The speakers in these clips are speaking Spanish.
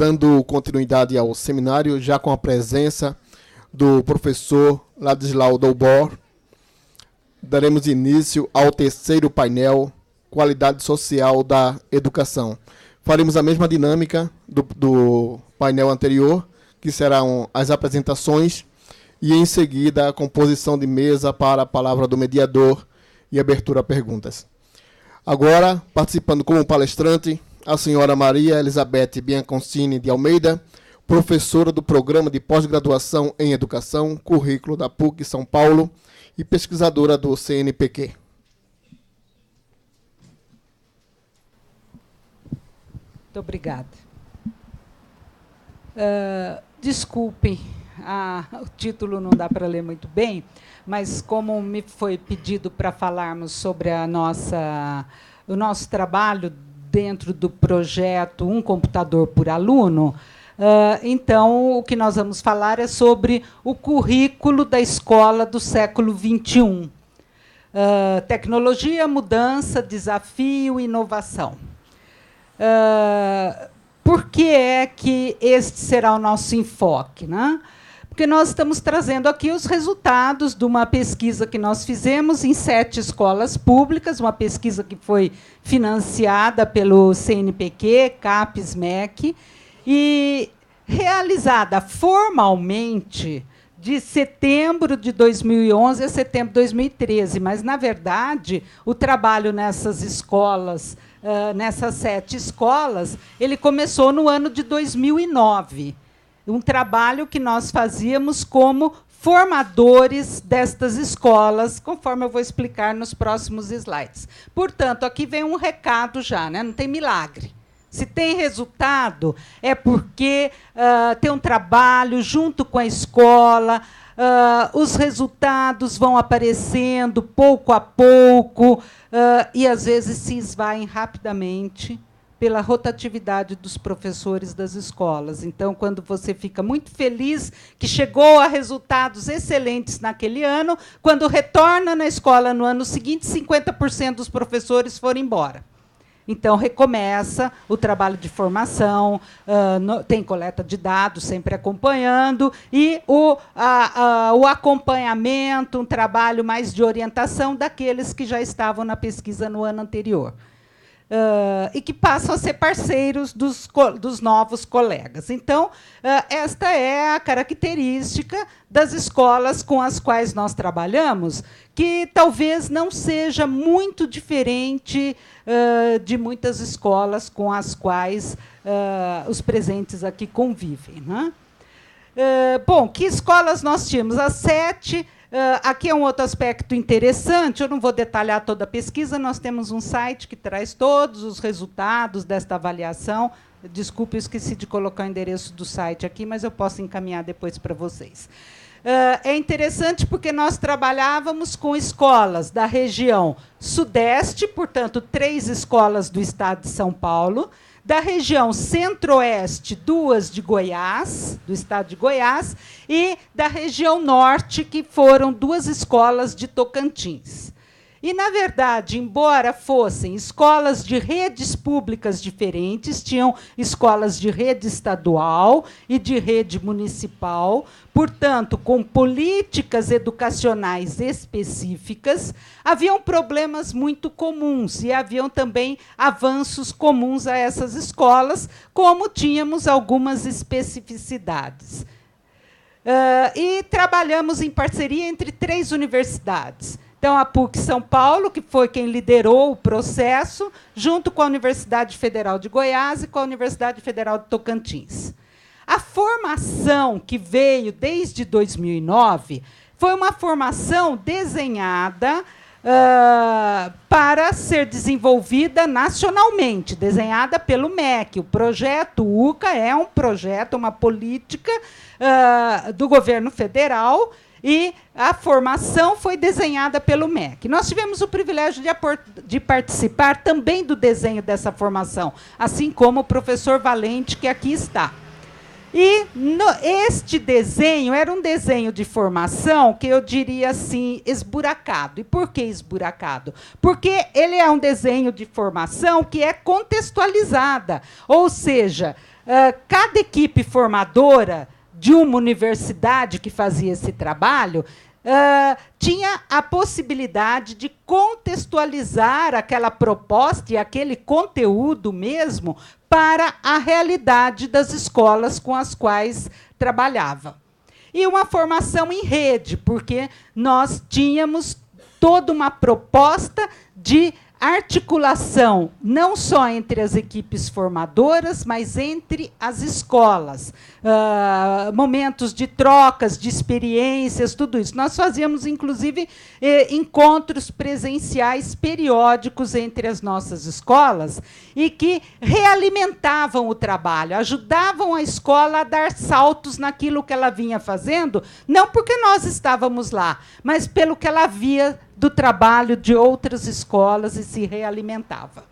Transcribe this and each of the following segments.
dando continuidade ao seminário, já com a presença do professor Ladislau Dalbor, daremos início ao terceiro painel, Qualidade Social da Educação. Faremos a mesma dinâmica do painel anterior, que serão as apresentações e, em seguida, a composição de mesa para a palavra do mediador e abertura a perguntas. Agora, participando como palestrante, a senhora Maria Elizabeth Bianconcini de Almeida, professora do Programa de Pós-Graduação em Educação, currículo da PUC São Paulo e pesquisadora do CNPq. Muito obrigada. Desculpem, o título não dá para ler muito bem, mas como me foi pedido para falarmos sobre o nosso trabalho dentro do projeto Um Computador por Aluno, então o que nós vamos falar é sobre o currículo da escola do século XXI. Tecnologia, mudança, desafio, inovação. Por que é que este será o nosso enfoque, né? Porque nós estamos trazendo aqui os resultados de uma pesquisa que nós fizemos em 7 escolas públicas, uma pesquisa que foi financiada pelo CNPq, CAPES, MEC, e realizada formalmente de setembro de 2011 a setembro de 2013. Mas, na verdade, o trabalho nessas escolas, nessas 7 escolas, ele começou no ano de 2009. Um trabalho que nós fazíamos como formadores destas escolas, conforme eu vou explicar nos próximos slides. Portanto, aqui vem um recado já, né? Não tem milagre. Se tem resultado, é porque tem um trabalho junto com a escola, os resultados vão aparecendo pouco a pouco, e, às vezes, se esvaem rapidamente pela rotatividade dos professores das escolas. Então, quando você fica muito feliz que chegou a resultados excelentes naquele ano, quando retorna na escola no ano seguinte, 50% dos professores foram embora. Então, recomeça o trabalho de formação, tem coleta de dados, sempre acompanhando, e o acompanhamento, um trabalho mais de orientação daqueles que já estavam na pesquisa no ano anterior. E que passam a ser parceiros dos novos colegas. Então, esta é a característica das escolas com as quais nós trabalhamos, que talvez não seja muito diferente de muitas escolas com as quais os presentes aqui convivem, né? Bom, que escolas nós tínhamos? As 7. Aqui é um outro aspecto interessante, eu não vou detalhar toda a pesquisa, nós temos um site que traz todos os resultados desta avaliação. Desculpe, eu esqueci de colocar o endereço do site aqui, mas eu posso encaminhar depois para vocês. É interessante porque nós trabalhávamos com escolas da região sudeste, portanto, 3 escolas do estado de São Paulo, da região centro-oeste, 2 de Goiás, do estado de Goiás, e da região norte, que foram 2 escolas de Tocantins. E, na verdade, embora fossem escolas de redes públicas diferentes, tinham escolas de rede estadual e de rede municipal, portanto, com políticas educacionais específicas, haviam problemas muito comuns e haviam também avanços comuns a essas escolas, como tínhamos algumas especificidades. E trabalhamos em parceria entre 3 universidades. Então, a PUC São Paulo, que foi quem liderou o processo, junto com a Universidade Federal de Goiás e com a Universidade Federal de Tocantins. A formação que veio desde 2009 foi uma formação desenhada para ser desenvolvida nacionalmente, desenhada pelo MEC. O projeto UCA é um projeto, uma política do governo federal, e a formação foi desenhada pelo MEC. Nós tivemos o privilégio de participar também do desenho dessa formação, assim como o professor Valente, que aqui está. E este desenho era um desenho de formação que eu diria assim, esburacado. E por que esburacado? Porque ele é um desenho de formação que é contextualizada, ou seja, cada equipe formadora de uma universidade que fazia esse trabalho tinha a possibilidade de contextualizar aquela proposta e aquele conteúdo mesmo para a realidade das escolas com as quais trabalhava. E uma formação em rede, porque nós tínhamos toda uma proposta de articulação, não só entre as equipes formadoras, mas entre as escolas. Momentos de trocas, de experiências, tudo isso. Nós fazíamos, inclusive, encontros presenciais periódicos entre as nossas escolas e que realimentavam o trabalho, ajudavam a escola a dar saltos naquilo que ela vinha fazendo, não porque nós estávamos lá, mas pelo que ela via do trabalho de outras escolas e se realimentava.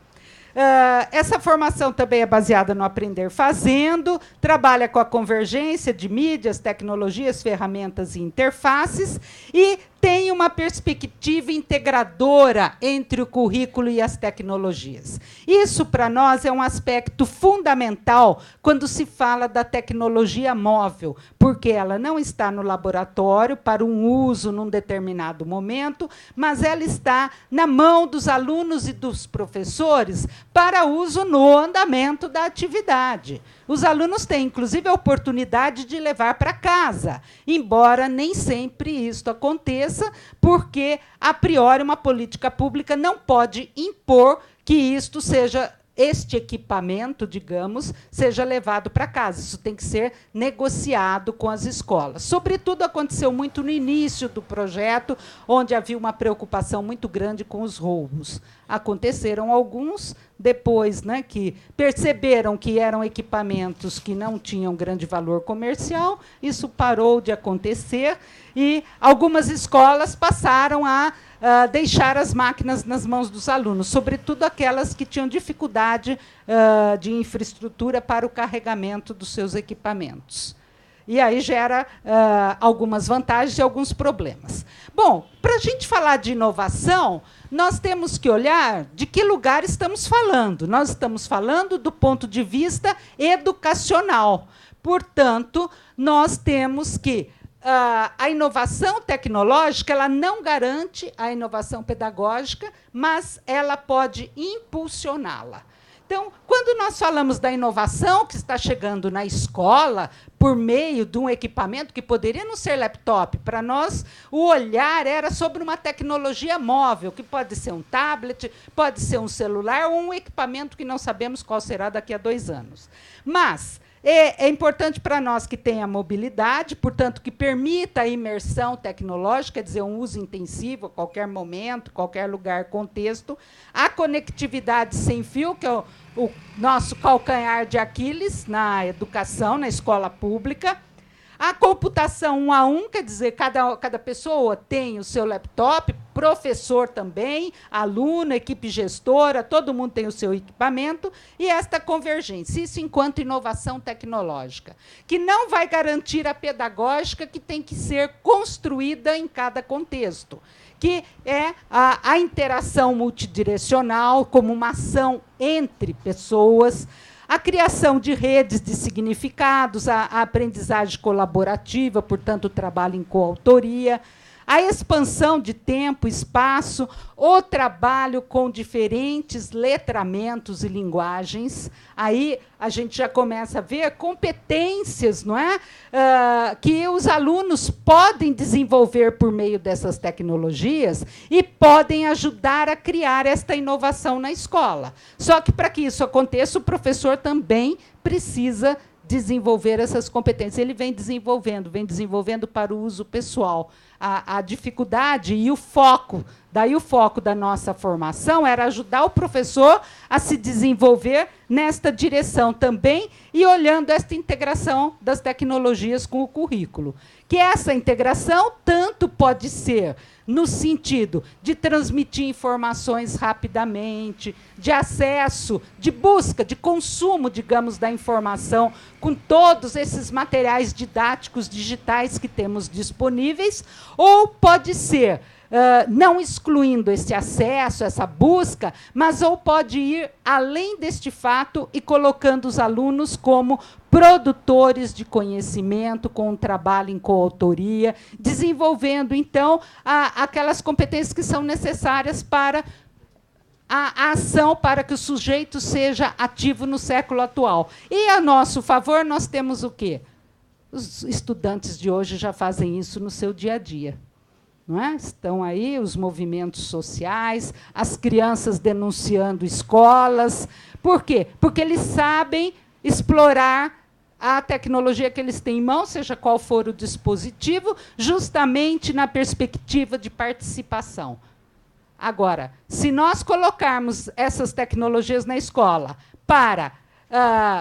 Essa formação também é baseada no aprender fazendo, trabalha com a convergência de mídias, tecnologias, ferramentas e interfaces e tem uma perspectiva integradora entre o currículo e as tecnologias. Isso, para nós, é um aspecto fundamental quando se fala da tecnologia móvel, porque ela não está no laboratório para um uso num determinado momento, mas ela está na mão dos alunos e dos professores para uso no andamento da atividade. Os alunos têm, inclusive, a oportunidade de levar para casa, embora nem sempre isso aconteça, porque, a priori, uma política pública não pode impor que isto seja, este equipamento, digamos, seja levado para casa. Isso tem que ser negociado com as escolas. Sobretudo, aconteceu muito no início do projeto, onde havia uma preocupação muito grande com os roubos. Aconteceram alguns, depois, né, que perceberam que eram equipamentos que não tinham grande valor comercial, isso parou de acontecer, e algumas escolas passaram a deixar as máquinas nas mãos dos alunos, sobretudo aquelas que tinham dificuldade de infraestrutura para o carregamento dos seus equipamentos. E aí gera algumas vantagens e alguns problemas. Bom, para a gente falar de inovação, nós temos que olhar de que lugar estamos falando. Nós estamos falando do ponto de vista educacional. Portanto, nós temos que a inovação tecnológica ela não garante a inovação pedagógica, mas ela pode impulsioná-la. Então, quando nós falamos da inovação que está chegando na escola por meio de um equipamento que poderia não ser laptop, para nós o olhar era sobre uma tecnologia móvel, que pode ser um tablet, pode ser um celular ou um equipamento que não sabemos qual será daqui a 2 anos. Mas é importante para nós que tenha mobilidade, portanto, que permita a imersão tecnológica, quer dizer, um uso intensivo a qualquer momento, qualquer lugar, contexto, a conectividade sem fio, que é o nosso calcanhar de Aquiles na educação, na escola pública, a computação 1 a 1, quer dizer, cada pessoa tem o seu laptop, professor também, aluno, equipe gestora, todo mundo tem o seu equipamento, e esta convergência, isso enquanto inovação tecnológica, que não vai garantir a pedagógica que tem que ser construída em cada contexto, que é a interação multidirecional como uma ação entre pessoas, a criação de redes de significados, a aprendizagem colaborativa, portanto, o trabalho em coautoria, a expansão de tempo, espaço, o trabalho com diferentes letramentos e linguagens. Aí a gente já começa a ver competências, não é? Que os alunos podem desenvolver por meio dessas tecnologias e podem ajudar a criar esta inovação na escola. Só que, para que isso aconteça, o professor também precisa desenvolver essas competências. Ele vem desenvolvendo para o uso pessoal. A dificuldade e o foco, daí o foco da nossa formação era ajudar o professor a se desenvolver nesta direção também e olhando esta integração das tecnologias com o currículo. Que essa integração tanto pode ser no sentido de transmitir informações rapidamente, de acesso, de busca, de consumo, digamos, da informação com todos esses materiais didáticos digitais que temos disponíveis, ou pode ser não excluindo esse acesso, essa busca, mas ou pode ir além deste fato e colocando os alunos como produtores de conhecimento, com um trabalho em coautoria, desenvolvendo, então, aquelas competências que são necessárias para a ação, para que o sujeito seja ativo no século atual. E, a nosso favor, nós temos o quê? Os estudantes de hoje já fazem isso no seu dia a dia. Não é? Estão aí os movimentos sociais, as crianças denunciando escolas. Por quê? Porque eles sabem explorar a tecnologia que eles têm em mão, seja qual for o dispositivo, justamente na perspectiva de participação. Agora, se nós colocarmos essas tecnologias na escola para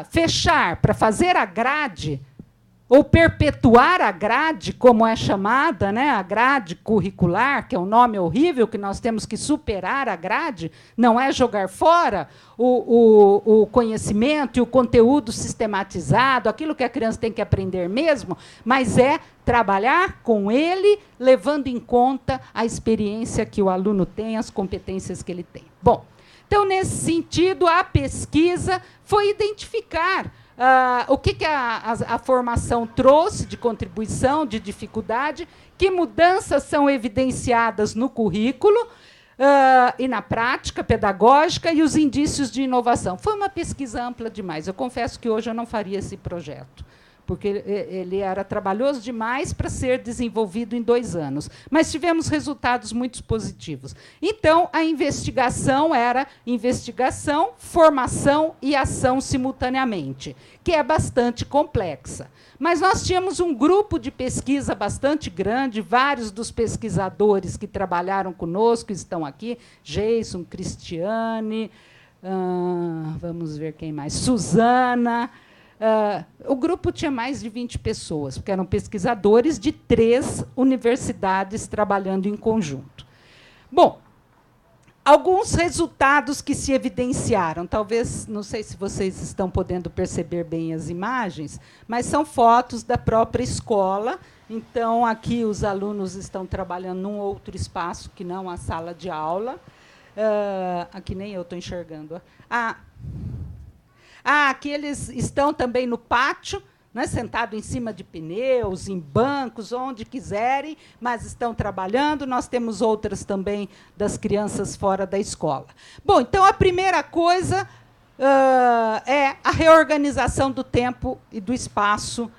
fechar, para fazer a grade, ou perpetuar a grade, como é chamada, né, a grade curricular, que é um nome horrível, que nós temos que superar a grade, não é jogar fora o conhecimento e o conteúdo sistematizado, aquilo que a criança tem que aprender mesmo, mas é trabalhar com ele, levando em conta a experiência que o aluno tem, as competências que ele tem. Bom, então, nesse sentido, a pesquisa foi identificar o que a formação trouxe de contribuição, de dificuldade, que mudanças são evidenciadas no currículo e na prática pedagógica e os indícios de inovação. Foi uma pesquisa ampla demais. Eu confesso que hoje eu não faria esse projeto, porque ele era trabalhoso demais para ser desenvolvido em 2 anos. Mas tivemos resultados muito positivos. Então, a investigação era investigação, formação e ação simultaneamente, que é bastante complexa. Mas nós tínhamos um grupo de pesquisa bastante grande, vários dos pesquisadores que trabalharam conosco estão aqui, Jason, Cristiane, vamos ver quem mais, Suzana. O grupo tinha mais de 20 pessoas, porque eram pesquisadores de 3 universidades trabalhando em conjunto. Bom, alguns resultados que se evidenciaram, talvez, não sei se vocês estão podendo perceber bem as imagens, mas são fotos da própria escola. Então, aqui os alunos estão trabalhando num outro espaço que não a sala de aula. Aqui nem eu estou enxergando. Aqui eles estão também no pátio, né, sentados em cima de pneus, em bancos, onde quiserem, mas estão trabalhando. Nós temos outras também das crianças fora da escola. Bom, então, a primeira coisa é a reorganização do tempo e do espaço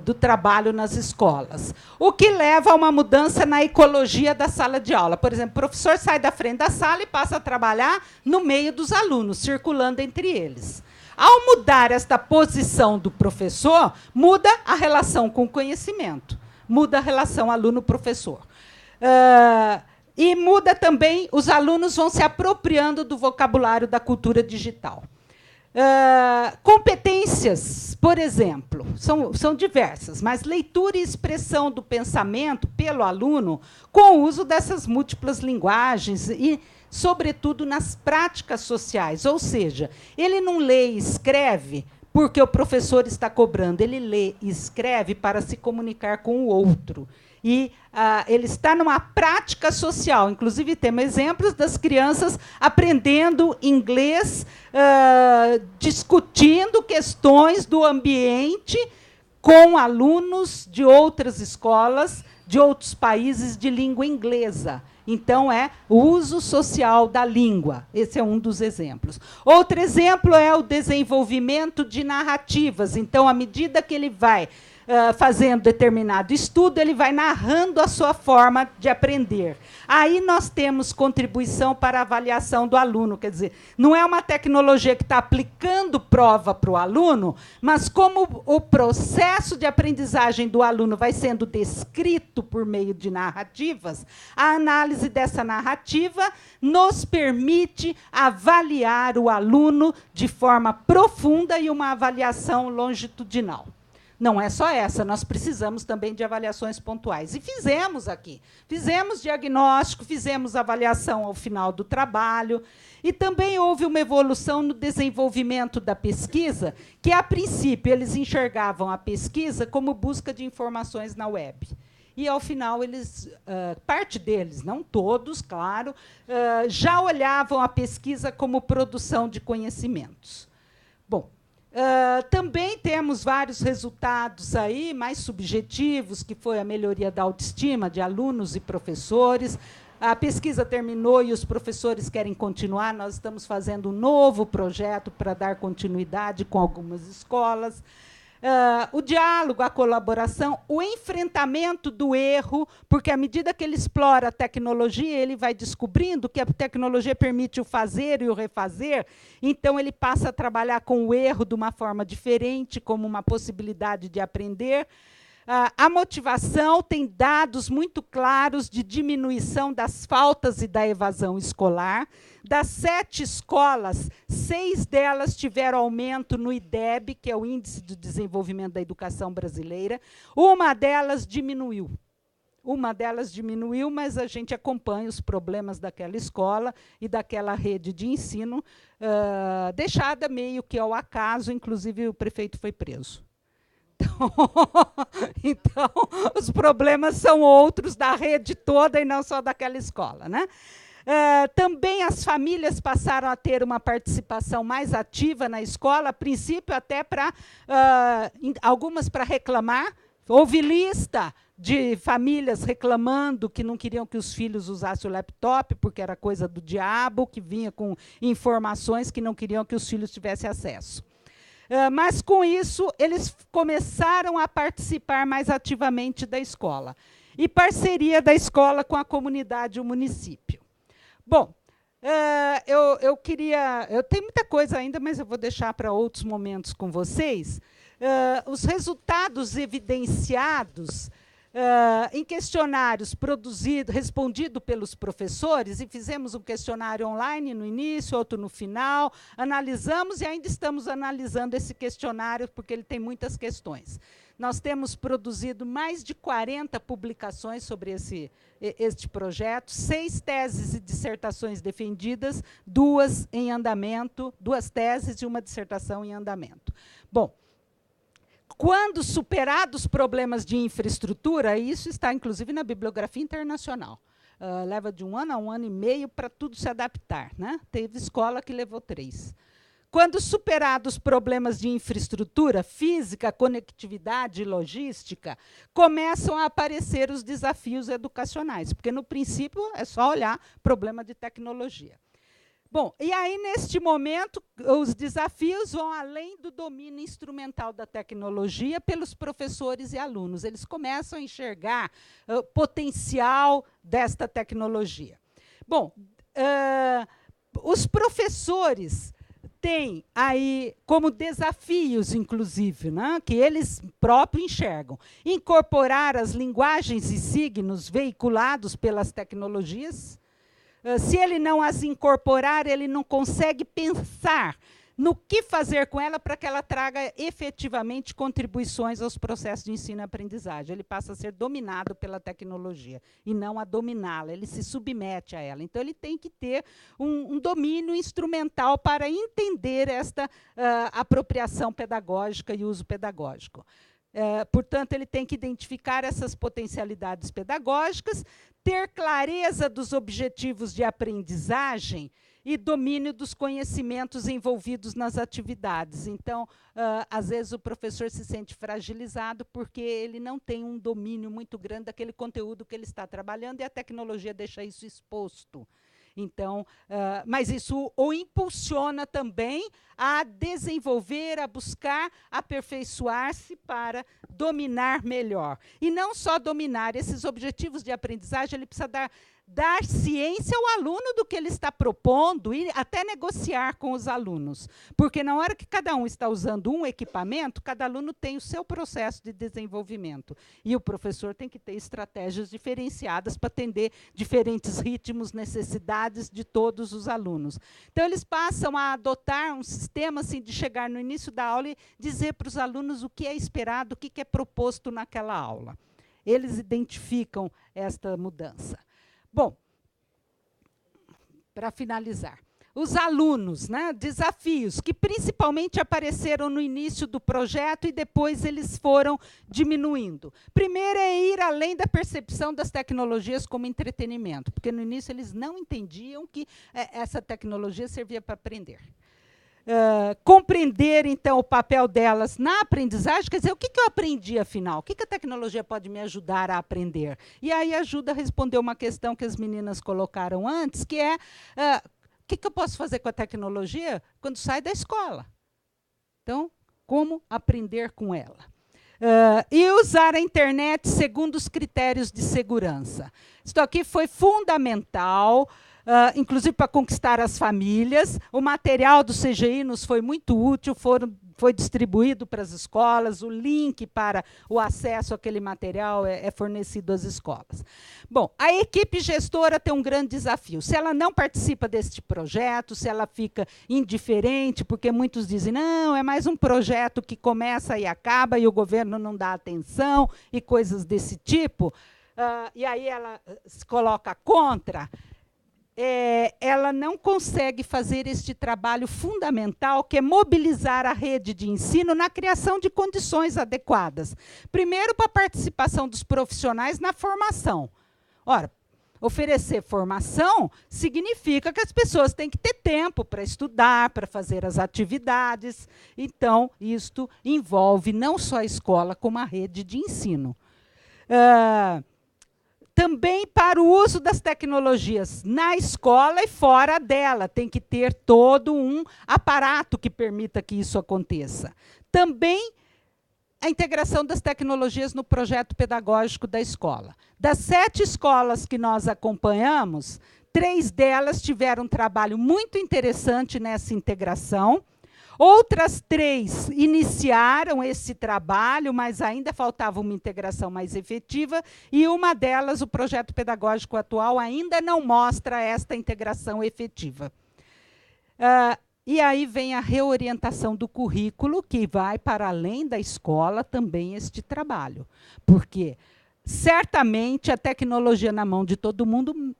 do trabalho nas escolas, o que leva a uma mudança na ecologia da sala de aula. Por exemplo, o professor sai da frente da sala e passa a trabalhar no meio dos alunos, circulando entre eles. Ao mudar esta posição do professor, muda a relação com o conhecimento, muda a relação aluno-professor. E muda também, os alunos vão se apropriando do vocabulário da cultura digital. Competências, por exemplo, são diversas, mas leitura e expressão do pensamento pelo aluno com o uso dessas múltiplas linguagens e, sobretudo, nas práticas sociais. Ou seja, ele não lê e escreve porque o professor está cobrando, ele lê e escreve para se comunicar com o outro. E ele está numa prática social. Inclusive, temos exemplos das crianças aprendendo inglês, discutindo questões do ambiente com alunos de outras escolas, de outros países de língua inglesa. Então, é o uso social da língua. Esse é um dos exemplos. Outro exemplo é o desenvolvimento de narrativas. Então, à medida que ele vai fazendo determinado estudo, ele vai narrando a sua forma de aprender. Aí nós temos contribuição para a avaliação do aluno, quer dizer, não é uma tecnologia que está aplicando prova para o aluno, mas como o processo de aprendizagem do aluno vai sendo descrito por meio de narrativas, a análise dessa narrativa nos permite avaliar o aluno de forma profunda e uma avaliação longitudinal. Não é só essa, nós precisamos também de avaliações pontuais. E fizemos aqui. Fizemos diagnóstico, fizemos avaliação ao final do trabalho. E também houve uma evolução no desenvolvimento da pesquisa, que, a princípio, eles enxergavam a pesquisa como busca de informações na web. e, ao final, eles, parte deles, não todos, claro, já olhavam a pesquisa como produção de conhecimentos. Bom, também temos vários resultados aí, mais subjetivos, que foi a melhoria da autoestima de alunos e professores. A pesquisa terminou e os professores querem continuar. Nós estamos fazendo um novo projeto para dar continuidade com algumas escolas. O diálogo, a colaboração, o enfrentamento do erro, porque, à medida que ele explora a tecnologia, ele vai descobrindo que a tecnologia permite o fazer e o refazer, então ele passa a trabalhar com o erro de uma forma diferente, como uma possibilidade de aprender. A motivação tem dados muito claros de diminuição das faltas e da evasão escolar. Das 7 escolas, 6 delas tiveram aumento no IDEB, que é o Índice de Desenvolvimento da Educação Brasileira. Uma delas diminuiu. Mas a gente acompanha os problemas daquela escola e daquela rede de ensino, deixada meio que ao acaso, inclusive o prefeito foi preso. Então, os problemas são outros da rede toda e não só daquela escola, né? Também as famílias passaram a ter uma participação mais ativa na escola, a princípio até para algumas para reclamar. Houve lista de famílias reclamando que não queriam que os filhos usassem o laptop, porque era coisa do diabo, que vinha com informações que não queriam que os filhos tivessem acesso. Mas, com isso, eles começaram a participar mais ativamente da escola. E parceria da escola com a comunidade e o município. Bom, eu tenho muita coisa ainda, mas eu vou deixar para outros momentos com vocês. Os resultados evidenciados em questionários respondido pelos professores, e fizemos um questionário online no início, outro no final, analisamos e ainda estamos analisando esse questionário, porque ele tem muitas questões. Nós temos produzido mais de 40 publicações sobre este projeto, 6 teses e dissertações defendidas, 2 em andamento, 2 teses e uma dissertação em andamento. Bom, quando superados os problemas de infraestrutura, isso está, inclusive, na bibliografia internacional, leva de 1 ano a 1 ano e meio para tudo se adaptar, né? Teve escola que levou 3. Quando superados os problemas de infraestrutura, física, conectividade e logística, começam a aparecer os desafios educacionais, porque, no princípio, é só olhar problema de tecnologia. Bom, e aí, neste momento, os desafios vão além do domínio instrumental da tecnologia pelos professores e alunos. Eles começam a enxergar o potencial desta tecnologia. Bom, os professores têm aí como desafios, inclusive, né, que eles próprios enxergam, incorporar as linguagens e signos veiculados pelas tecnologias. Se ele não as incorporar, ele não consegue pensar no que fazer com ela para que ela traga efetivamente contribuições aos processos de ensino e aprendizagem. Ele passa a ser dominado pela tecnologia e não a dominá-la, ele se submete a ela. Então, ele tem que ter um domínio instrumental para entender esta apropriação pedagógica e uso pedagógico. Portanto, ele tem que identificar essas potencialidades pedagógicas, ter clareza dos objetivos de aprendizagem e domínio dos conhecimentos envolvidos nas atividades. Então, às vezes, o professor se sente fragilizado porque ele não tem um domínio muito grande daquele conteúdo que ele está trabalhando e a tecnologia deixa isso exposto. Então, mas isso o impulsiona também a desenvolver, a buscar aperfeiçoar-se para dominar melhor. E não só dominar, esses objetivos de aprendizagem, ele precisa dar ciência ao aluno do que ele está propondo e até negociar com os alunos. Porque na hora que cada um está usando um equipamento, cada aluno tem o seu processo de desenvolvimento. E o professor tem que ter estratégias diferenciadas para atender diferentes ritmos, necessidades de todos os alunos. Então, eles passam a adotar um sistema assim, de chegar no início da aula e dizer para os alunos o que é esperado, o que é proposto naquela aula. Eles identificam esta mudança. Bom, para finalizar, os alunos, né, desafios que principalmente apareceram no início do projeto e depois eles foram diminuindo. Primeiro é ir além da percepção das tecnologias como entretenimento, porque no início eles não entendiam que essa tecnologia servia para aprender. Compreender, então, o papel delas na aprendizagem, quer dizer, o que eu aprendi, afinal? O que a tecnologia pode me ajudar a aprender? E aí ajuda a responder uma questão que as meninas colocaram antes, que é, o que eu posso fazer com a tecnologia quando sai da escola? Então, como aprender com ela? E usar a internet segundo os critérios de segurança. Isso aqui foi fundamental, inclusive para conquistar as famílias. O material do CGI nos foi muito útil, foi distribuído para as escolas, o link para o acesso àquele material é fornecido às escolas. Bom, a equipe gestora tem um grande desafio. Se ela não participa deste projeto, se ela fica indiferente, porque muitos dizem, não, é mais um projeto que começa e acaba e o governo não dá atenção e coisas desse tipo, e aí ela se coloca contra, ela não consegue fazer este trabalho fundamental, que é mobilizar a rede de ensino na criação de condições adequadas. Primeiro, para a participação dos profissionais na formação. Ora, oferecer formação significa que as pessoas têm que ter tempo para estudar, para fazer as atividades. Então, isto envolve não só a escola, como a rede de ensino. Também para o uso das tecnologias na escola e fora dela. Tem que ter todo um aparato que permita que isso aconteça. Também a integração das tecnologias no projeto pedagógico da escola. Das 7 escolas que nós acompanhamos, 3 delas tiveram um trabalho muito interessante nessa integração. Outras 3 iniciaram esse trabalho, mas ainda faltava uma integração mais efetiva, e uma delas, o projeto pedagógico atual, ainda não mostra esta integração efetiva. E aí vem a reorientação do currículo, que vai para além da escola também este trabalho. Porque, certamente, a tecnologia na mão de todo mundo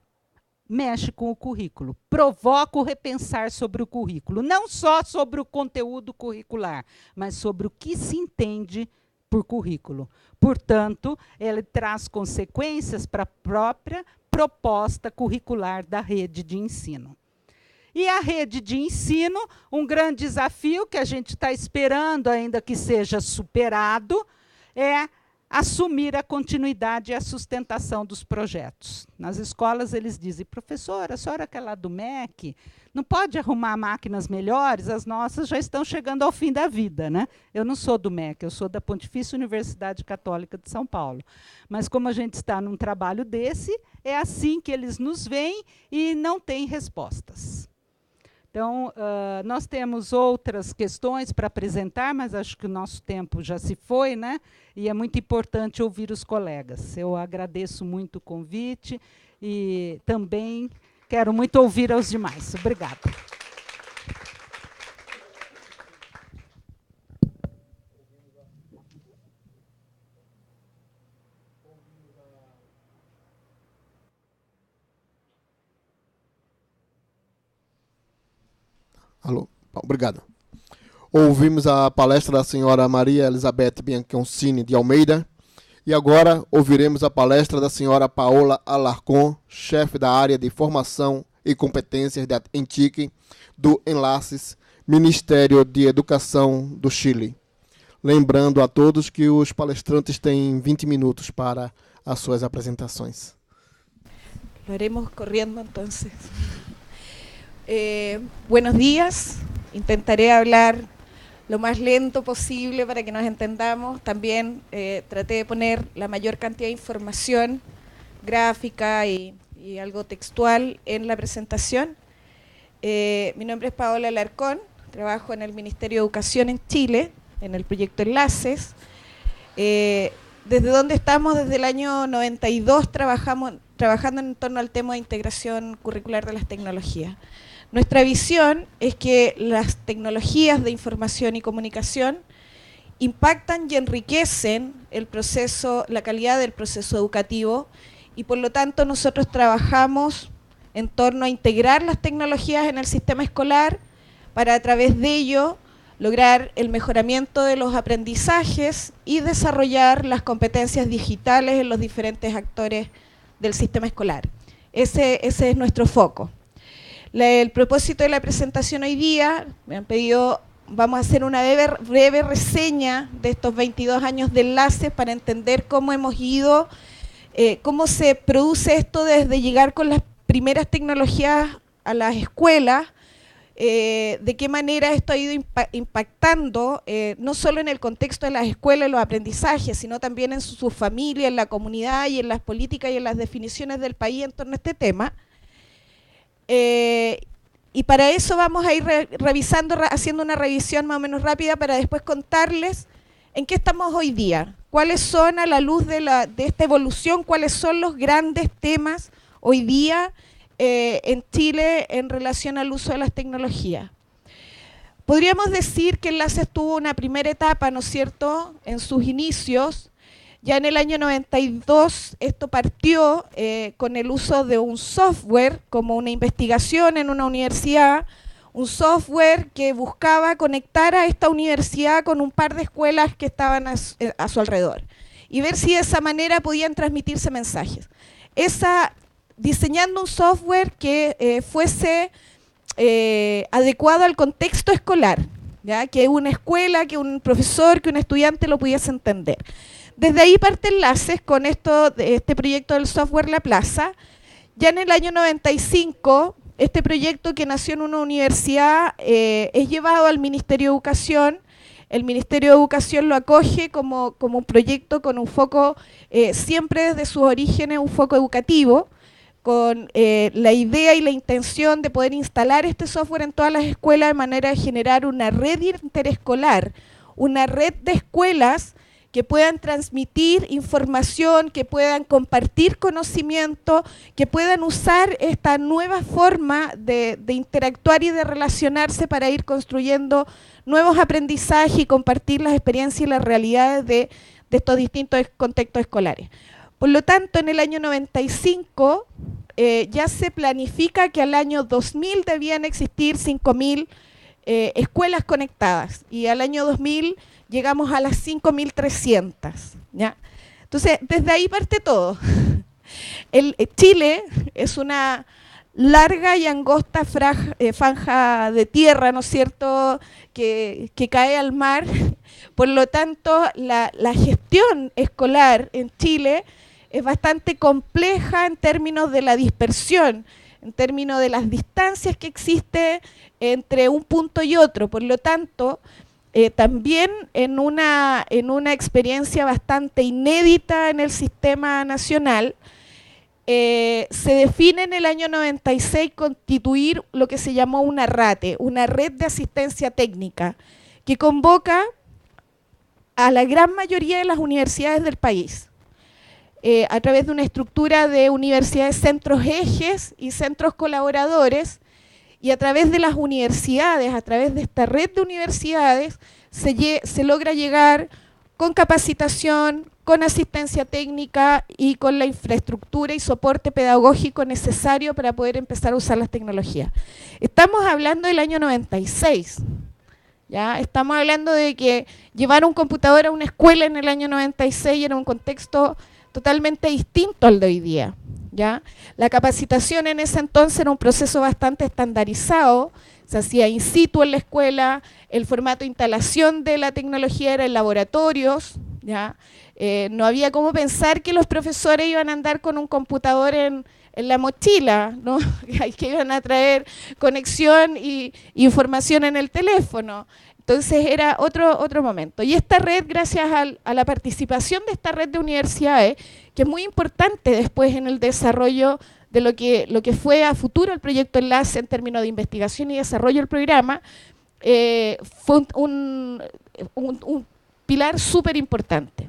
mexe com o currículo, provoca o repensar sobre o currículo, não só sobre o conteúdo curricular, mas sobre o que se entende por currículo. Portanto, ele traz consequências para a própria proposta curricular da rede de ensino. E a rede de ensino, um grande desafio que a gente está esperando ainda que seja superado, é assumir a continuidade e a sustentação dos projetos. Nas escolas, eles dizem, professora, a senhora que é lá do MEC, não pode arrumar máquinas melhores? As nossas já estão chegando ao fim da vida, né? Eu não sou do MEC, eu sou da Pontifícia Universidade Católica de São Paulo. Mas, como a gente está num trabalho desse, é assim que eles nos veem e não têm respostas. Então, nós temos outras questões para apresentar, mas acho que o nosso tempo já se foi, né? E é muito importante ouvir os colegas. Eu agradeço muito o convite e também quero muito ouvir aos demais. Obrigada. Alô, obrigado. Ouvimos a palestra da senhora Maria Elizabeth Bianconcini de Almeida e agora ouviremos a palestra da senhora Paola Alarcón, chefe da área de formação e competências da ENTIC do Enlaces, Ministério de Educação do Chile. Lembrando a todos que os palestrantes têm 20 minutos para as suas apresentações. Lo haremos corriendo entonces. Buenos días, intentaré hablar lo más lento posible para que nos entendamos. También traté de poner la mayor cantidad de información gráfica y algo textual en la presentación. Mi nombre es Paola Alarcón, trabajo en el Ministerio de Educación en Chile, en el proyecto Enlaces. Desde donde estamos, desde el año 92, trabajando en torno al tema de integración curricular de las tecnologías. Nuestra visión es que las tecnologías de información y comunicación impactan y enriquecen el proceso, la calidad del proceso educativo, y por lo tanto nosotros trabajamos en torno a integrar las tecnologías en el sistema escolar para a través de ello lograr el mejoramiento de los aprendizajes y desarrollar las competencias digitales en los diferentes actores del sistema escolar. Ese es nuestro foco. El propósito de la presentación hoy día, me han pedido, vamos a hacer una breve reseña de estos 22 años de enlaces para entender cómo hemos ido, cómo se produce esto desde llegar con las primeras tecnologías a las escuelas, de qué manera esto ha ido impactando, no solo en el contexto de las escuelas y los aprendizajes, sino también en su familia, en la comunidad y en las políticas y en las definiciones del país en torno a este tema. Y para eso vamos a ir revisando, haciendo una revisión más o menos rápida para después contarles en qué estamos hoy día, cuáles son, a la luz de esta evolución, cuáles son los grandes temas hoy día en Chile en relación al uso de las tecnologías. Podríamos decir que Enlaces tuvo una primera etapa, ¿no es cierto?, en sus inicios. Ya en el año 92 esto partió con el uso de un software como una investigación en una universidad, un software que buscaba conectar a esta universidad con un par de escuelas que estaban a su alrededor y ver si de esa manera podían transmitirse mensajes. Diseñando un software que fuese adecuado al contexto escolar, ¿ya? Que una escuela, que un profesor, que un estudiante lo pudiese entender. Desde ahí parte Enlaces con este proyecto del software La Plaza. Ya en el año 95, este proyecto que nació en una universidad es llevado al Ministerio de Educación. El Ministerio de Educación lo acoge como un proyecto con un foco, siempre desde sus orígenes, un foco educativo, con la idea y la intención de poder instalar este software en todas las escuelas de manera de generar una red interescolar, una red de escuelas que puedan transmitir información, que puedan compartir conocimiento, que puedan usar esta nueva forma de interactuar y de relacionarse para ir construyendo nuevos aprendizajes y compartir las experiencias y las realidades de estos distintos contextos escolares. Por lo tanto, en el año 95 ya se planifica que al año 2000 debían existir 5.000 escuelas conectadas y al año 2000 llegamos a las 5.300, ¿ya? Entonces, desde ahí parte todo. Chile es una larga y angosta franja de tierra, ¿no es cierto?, que cae al mar. Por lo tanto, la gestión escolar en Chile es bastante compleja en términos de la dispersión, en términos de las distancias que existen entre un punto y otro. Por lo tanto, también en una experiencia bastante inédita en el sistema nacional, se define en el año 96 constituir lo que se llamó una RATE, una red de asistencia técnica, que convoca a la gran mayoría de las universidades del país, a través de una estructura de universidades, centros ejes y centros colaboradores, y a través de las universidades, a través de esta red de universidades, se logra llegar con capacitación, con asistencia técnica y con la infraestructura y soporte pedagógico necesario para poder empezar a usar las tecnologías. Estamos hablando del año 96, ¿ya? Estamos hablando de que llevar un computador a una escuela en el año 96 era un contexto totalmente distinto al de hoy día, ¿ya? La capacitación en ese entonces era un proceso bastante estandarizado, se hacía in situ en la escuela, el formato de instalación de la tecnología era en laboratorios, ¿ya? No había cómo pensar que los profesores iban a andar con un computador en la mochila, ¿no? Que iban a traer conexión y información en el teléfono. Entonces era otro momento. Y esta red, gracias a la participación de esta red de universidades, que es muy importante después en el desarrollo de lo que fue a futuro el proyecto Enlace en términos de investigación y desarrollo del programa, fue un pilar súper importante.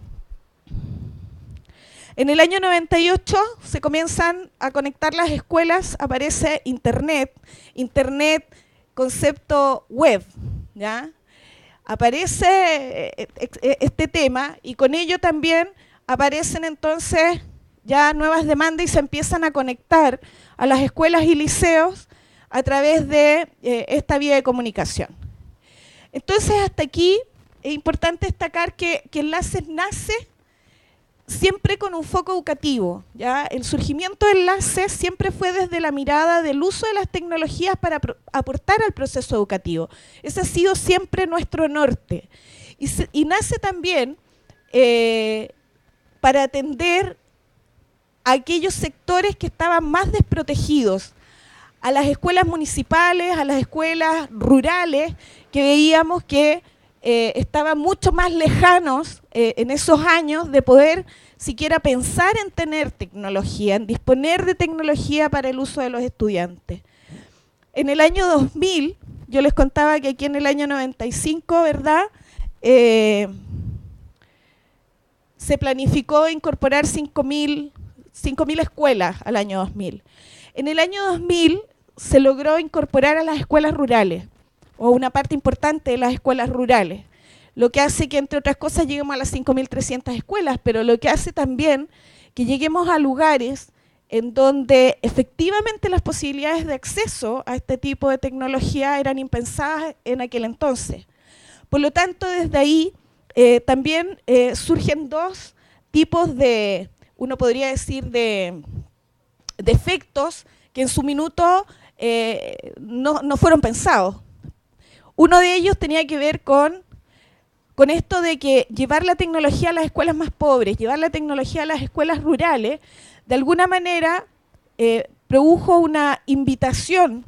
En el año 98 se comienzan a conectar las escuelas, aparece Internet, concepto web, ¿ya? Aparece este tema y con ello también aparecen entonces ya nuevas demandas y se empiezan a conectar a las escuelas y liceos a través de esta vía de comunicación. Entonces, hasta aquí es importante destacar que Enlaces nace siempre con un foco educativo, ¿ya? El surgimiento de Enlaces siempre fue desde la mirada del uso de las tecnologías para aportar al proceso educativo. Ese ha sido siempre nuestro norte. Y nace también para atender a aquellos sectores que estaban más desprotegidos, a las escuelas municipales, a las escuelas rurales, que veíamos que estaban mucho más lejanos en esos años de poder siquiera pensar en tener tecnología, en disponer de tecnología para el uso de los estudiantes. En el año 2000, yo les contaba que aquí en el año 95, ¿verdad?, se planificó incorporar 5.000 escuelas al año 2000. En el año 2000 se logró incorporar a las escuelas rurales, o una parte importante de las escuelas rurales, lo que hace que, entre otras cosas, lleguemos a las 5.300 escuelas, pero lo que hace también que lleguemos a lugares en donde efectivamente las posibilidades de acceso a este tipo de tecnología eran impensadas en aquel entonces. Por lo tanto, desde ahí también surgen dos tipos de, uno podría decir, de efectos que en su minuto no fueron pensados. Uno de ellos tenía que ver con esto de que llevar la tecnología a las escuelas más pobres, llevar la tecnología a las escuelas rurales, de alguna manera produjo una invitación,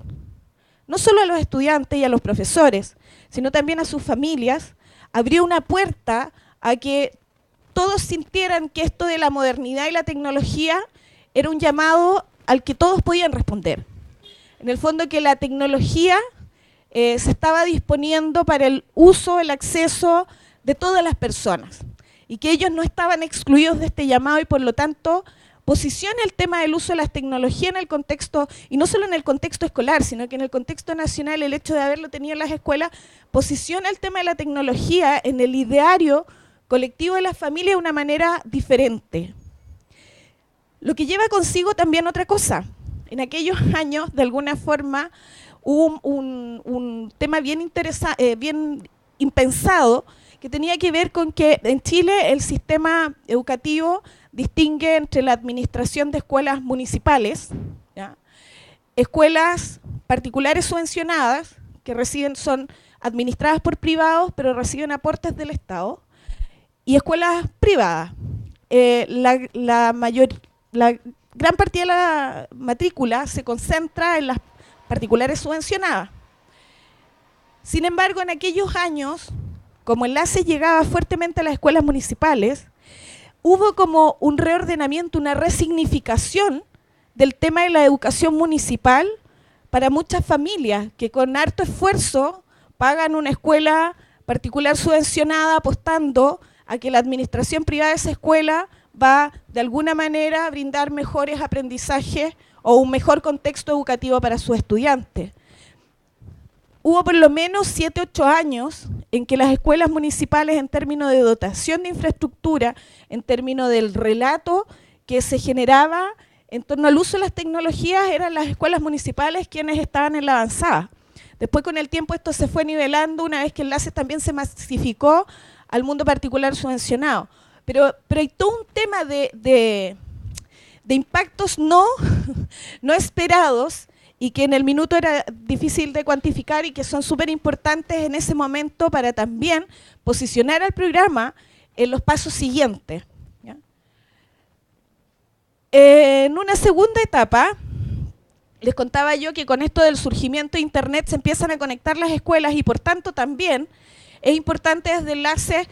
no solo a los estudiantes y a los profesores, sino también a sus familias, abrió una puerta a que todos sintieran que esto de la modernidad y la tecnología era un llamado al que todos podían responder. En el fondo, que la tecnología se estaba disponiendo para el uso, el acceso de todas las personas y que ellos no estaban excluidos de este llamado y por lo tanto posiciona el tema del uso de las tecnologías en el contexto, y no solo en el contexto escolar, sino que en el contexto nacional, el hecho de haberlo tenido en las escuelas, posiciona el tema de la tecnología en el ideario colectivo de las familias de una manera diferente. Lo que lleva consigo también otra cosa. En aquellos años, de alguna forma, hubo un tema bien impensado, que tenía que ver con que en Chile el sistema educativo distingue entre la administración de escuelas municipales, ¿ya?, escuelas particulares subvencionadas, que son administradas por privados, pero reciben aportes del Estado, y escuelas privadas. La gran partida de la matrícula se concentra en las particulares subvencionadas. Sin embargo, en aquellos años, como Enlaces llegaba fuertemente a las escuelas municipales, hubo como un reordenamiento, una resignificación del tema de la educación municipal para muchas familias que con harto esfuerzo pagan una escuela particular subvencionada apostando a que la administración privada de esa escuela va de alguna manera a brindar mejores aprendizajes o un mejor contexto educativo para sus estudiantes. Hubo por lo menos 7 u 8 años en que las escuelas municipales, en términos de dotación de infraestructura, en términos del relato que se generaba en torno al uso de las tecnologías, eran las escuelas municipales quienes estaban en la avanzada. Después, con el tiempo, esto se fue nivelando una vez que Enlaces también se masificó al mundo particular subvencionado. Pero hay todo un tema de impactos no esperados, y que en el minuto era difícil de cuantificar y que son súper importantes en ese momento para también posicionar al programa en los pasos siguientes, ¿ya? En una segunda etapa, les contaba yo que con esto del surgimiento de Internet se empiezan a conectar las escuelas y por tanto también es importante desde Enlaces,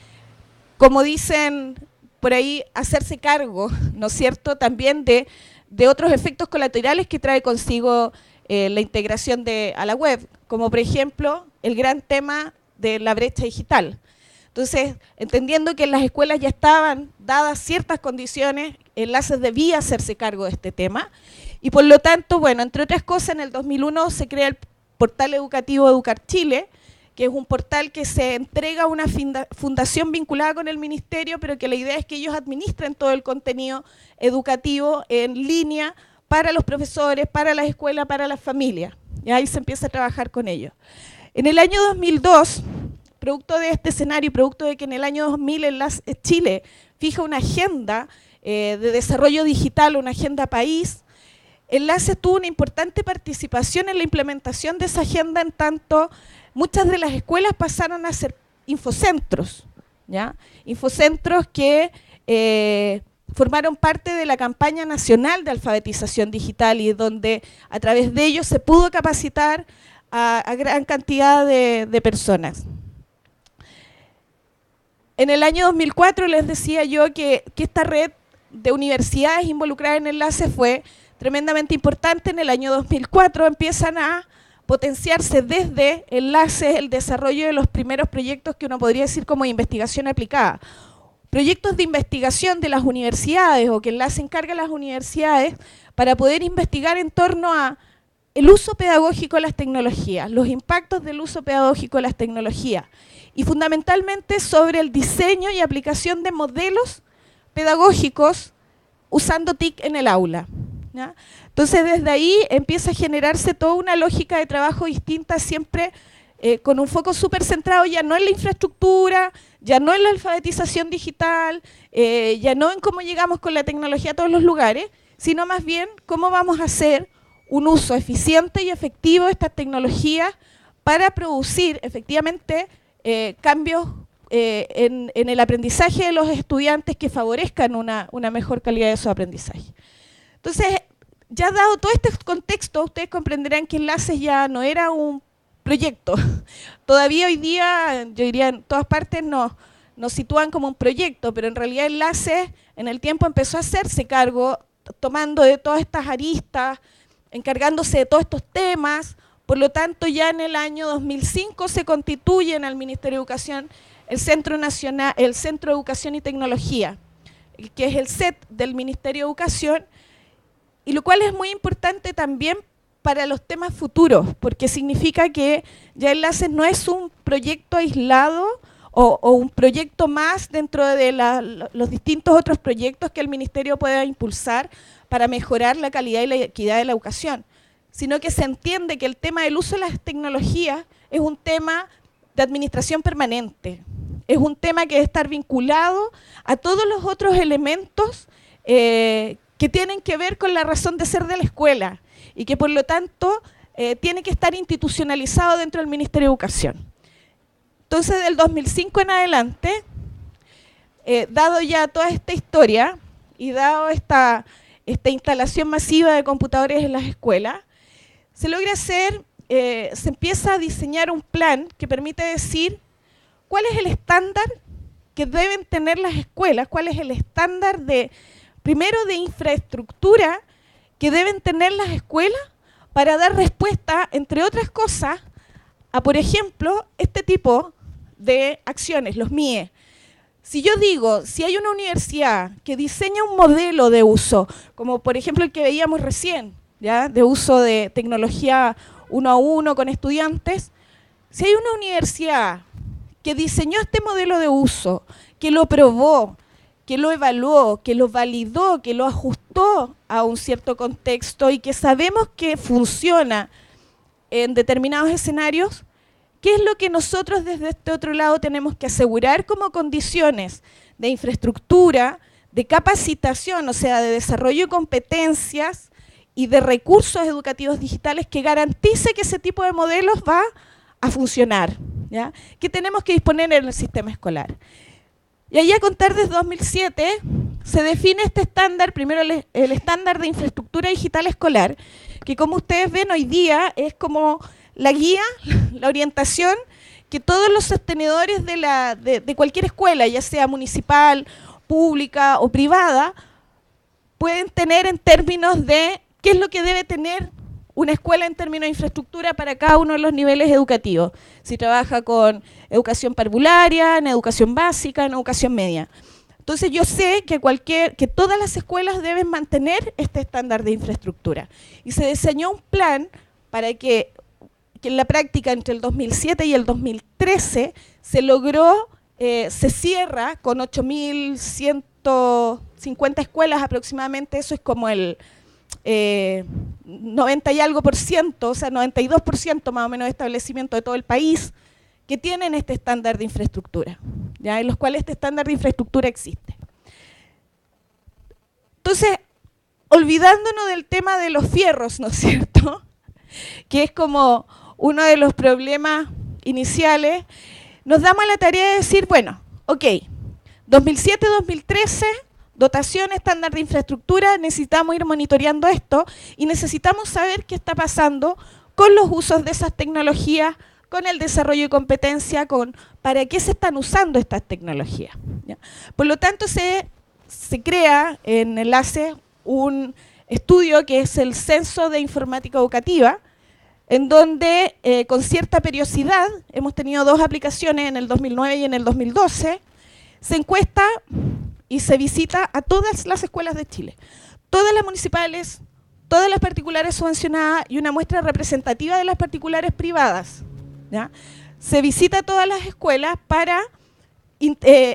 como dicen por ahí, hacerse cargo, ¿no es cierto?, también de otros efectos colaterales que trae consigo la integración a la web, como por ejemplo el gran tema de la brecha digital. Entonces, entendiendo que en las escuelas ya estaban dadas ciertas condiciones, Enlaces debía hacerse cargo de este tema, y por lo tanto, bueno, entre otras cosas, en el 2001 se crea el portal educativo Educar Chile, que es un portal que se entrega a una fundación vinculada con el ministerio, pero que la idea es que ellos administren todo el contenido educativo en línea para los profesores, para las escuelas, para las familias. Y ahí se empieza a trabajar con ellos. En el año 2002, producto de este escenario, producto de que en el año 2000 Chile fija una agenda de desarrollo digital, una agenda país, Enlaces tuvo una importante participación en la implementación de esa agenda, en tanto muchas de las escuelas pasaron a ser infocentros, ¿ya? Infocentros que formaron parte de la campaña nacional de alfabetización digital y donde a través de ellos se pudo capacitar a gran cantidad de personas. En el año 2004 les decía yo que esta red de universidades involucradas en Enlaces fue tremendamente importante. En el año 2004 empiezan a potenciarse desde Enlaces el desarrollo de los primeros proyectos que uno podría decir como investigación aplicada. Proyectos de investigación de las universidades o que Enlace encarga a las universidades para poder investigar en torno a el uso pedagógico de las tecnologías, los impactos del uso pedagógico de las tecnologías y fundamentalmente sobre el diseño y aplicación de modelos pedagógicos usando TIC en el aula, ¿ya? Entonces desde ahí empieza a generarse toda una lógica de trabajo distinta, siempre con un foco súper centrado ya no en la infraestructura, ya no en la alfabetización digital, ya no en cómo llegamos con la tecnología a todos los lugares, sino más bien cómo vamos a hacer un uso eficiente y efectivo de estas tecnologías para producir efectivamente cambios en el aprendizaje de los estudiantes que favorezcan una mejor calidad de su aprendizaje. Entonces, ya dado todo este contexto, ustedes comprenderán que Enlaces ya no era un proyecto. Todavía hoy día, yo diría, en todas partes nos sitúan como un proyecto, pero en realidad Enlaces en el tiempo empezó a hacerse cargo, tomando de todas estas aristas, encargándose de todos estos temas. Por lo tanto, ya en el año 2005 se constituye en el Ministerio de Educación el Centro Nacional, el Centro de Educación y Tecnología, que es el CET del Ministerio de Educación, y lo cual es muy importante también para los temas futuros, porque significa que ya Enlaces no es un proyecto aislado o un proyecto más dentro de los distintos otros proyectos que el Ministerio pueda impulsar para mejorar la calidad y la equidad de la educación, sino que se entiende que el tema del uso de las tecnologías es un tema de administración permanente, es un tema que debe estar vinculado a todos los otros elementos que tienen que ver con la razón de ser de la escuela y que por lo tanto tiene que estar institucionalizado dentro del Ministerio de Educación. Entonces, del 2005 en adelante, dado ya toda esta historia y dado esta instalación masiva de computadores en las escuelas, se logra hacer, se empieza a diseñar un plan que permite decir cuál es el estándar que deben tener las escuelas, cuál es el estándar primero de infraestructura que deben tener las escuelas para dar respuesta, entre otras cosas, a, por ejemplo, este tipo de acciones, los MIE. Si yo digo, si hay una universidad que diseña un modelo de uso, como por ejemplo el que veíamos recién, ¿ya?, de uso de tecnología 1 a 1 con estudiantes, si hay una universidad que diseñó este modelo de uso, que lo probó, que lo evaluó, que lo validó, que lo ajustó a un cierto contexto y que sabemos que funciona en determinados escenarios, ¿qué es lo que nosotros desde este otro lado tenemos que asegurar como condiciones de infraestructura, de capacitación, o sea, de desarrollo de competencias y de recursos educativos digitales que garantice que ese tipo de modelos va a funcionar, ¿ya?, que tenemos que disponer en el sistema escolar? Y ahí, a contar desde 2007, se define este estándar, primero el estándar de infraestructura digital escolar, que como ustedes ven hoy día es como la guía, la orientación que todos los sostenedores de cualquier escuela, ya sea municipal, pública o privada, pueden tener en términos de qué es lo que debe tener una escuela en términos de infraestructura para cada uno de los niveles educativos. Si trabaja con educación parvularia, en educación básica, en educación media. Entonces yo sé que todas las escuelas deben mantener este estándar de infraestructura. Y se diseñó un plan para que que en la práctica entre el 2007 y el 2013 se logró, se cierra con 8.150 escuelas aproximadamente, eso es como el 90 y algo por ciento, o sea, 92% más o menos de establecimientos de todo el país que tienen este estándar de infraestructura, ¿ya? En los cuales este estándar de infraestructura existe. Entonces, olvidándonos del tema de los fierros, ¿no es cierto?, que es como uno de los problemas iniciales, nos damos a la tarea de decir, bueno, ok, 2007-2013, dotación estándar de infraestructura, necesitamos ir monitoreando esto y necesitamos saber qué está pasando con los usos de esas tecnologías, con el desarrollo de competencia, con para qué se están usando estas tecnologías, ¿ya? Por lo tanto, se crea en Enlace un estudio que es el Censo de Informática Educativa, en donde con cierta periodicidad, hemos tenido 2 aplicaciones en el 2009 y en el 2012, se encuesta y se visita a todas las escuelas de Chile, todas las municipales, todas las particulares subvencionadas y una muestra representativa de las particulares privadas, ¿ya? Se visita a todas las escuelas para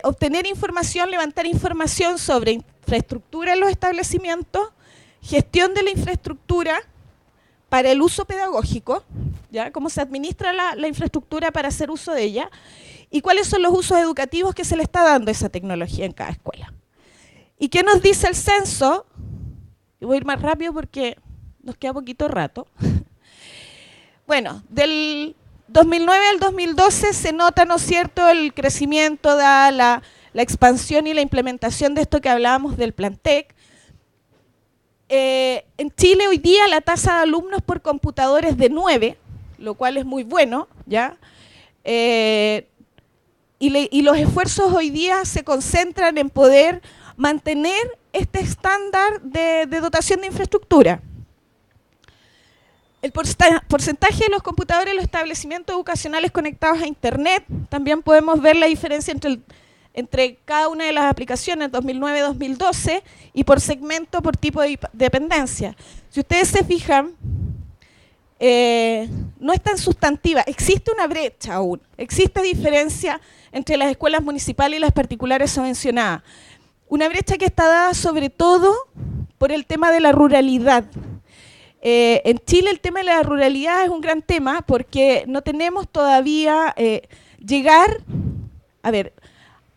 obtener información, levantar información sobre infraestructura en los establecimientos, gestión de la infraestructura para el uso pedagógico, ¿ya? Cómo se administra la infraestructura para hacer uso de ella, y cuáles son los usos educativos que se le está dando a esa tecnología en cada escuela. ¿Y qué nos dice el censo? Y voy a ir más rápido porque nos queda poquito rato. Bueno, del 2009 al 2012 se nota, ¿no es cierto?, el crecimiento, la expansión y la implementación de esto que hablábamos del Plantec. En Chile hoy día la tasa de alumnos por computador es de 9, lo cual es muy bueno, ¿ya? Y los esfuerzos hoy día se concentran en poder mantener este estándar de dotación de infraestructura. El porcentaje de los computadores en los establecimientos educacionales conectados a Internet, también podemos ver la diferencia entre cada una de las aplicaciones 2009-2012 y por segmento, por tipo de dependencia. Si ustedes se fijan, no es tan sustantiva, existe una brecha aún, existe diferencia entre las escuelas municipales y las particulares subvencionadas. Una brecha que está dada sobre todo por el tema de la ruralidad. En Chile el tema de la ruralidad es un gran tema porque no tenemos todavía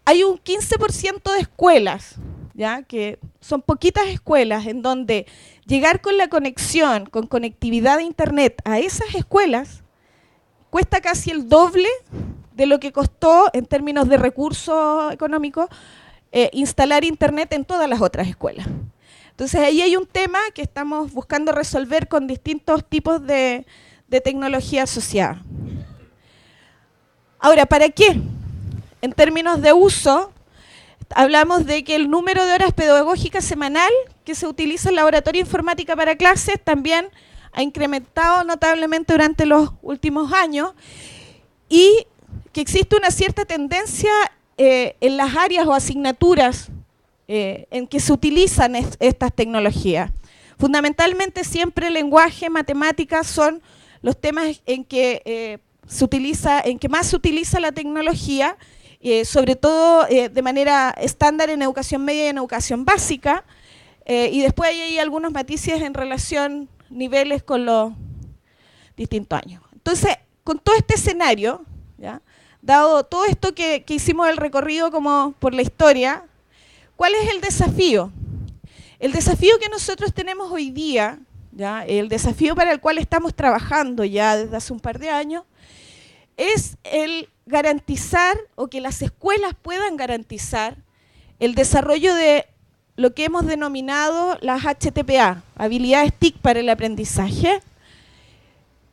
hay un 15% de escuelas, ¿ya?, que son poquitas escuelas en donde llegar con la conexión, con conectividad de Internet a esas escuelas cuesta casi el doble de lo que costó en términos de recursos económicos instalar Internet en todas las otras escuelas. Entonces ahí hay un tema que estamos buscando resolver con distintos tipos de tecnología asociada. Ahora, ¿para qué? En términos de uso, hablamos de que el número de horas pedagógicas semanal que se utiliza en laboratorio de informática para clases también ha incrementado notablemente durante los últimos años y que existe una cierta tendencia en las áreas o asignaturas en que se utilizan estas tecnologías. Fundamentalmente siempre lenguaje, matemáticas son los temas en que más se utiliza la tecnología, sobre todo de manera estándar en educación media y en educación básica, y después hay algunos matices en relación niveles con los distintos años. Entonces, con todo este escenario, ¿ya?, dado todo esto que hicimos el recorrido como por la historia, ¿cuál es el desafío? El desafío que nosotros tenemos hoy día, ¿ya?, el desafío para el cual estamos trabajando ya desde hace un par de años, es el garantizar o que las escuelas puedan garantizar el desarrollo de lo que hemos denominado las HTPA, habilidades TIC para el aprendizaje,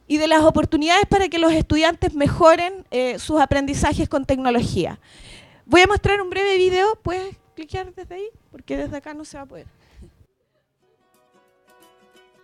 y de las oportunidades para que los estudiantes mejoren sus aprendizajes con tecnología. Voy a mostrar un breve video, ¿puedes clicar desde ahí? Porque desde acá no se va a poder.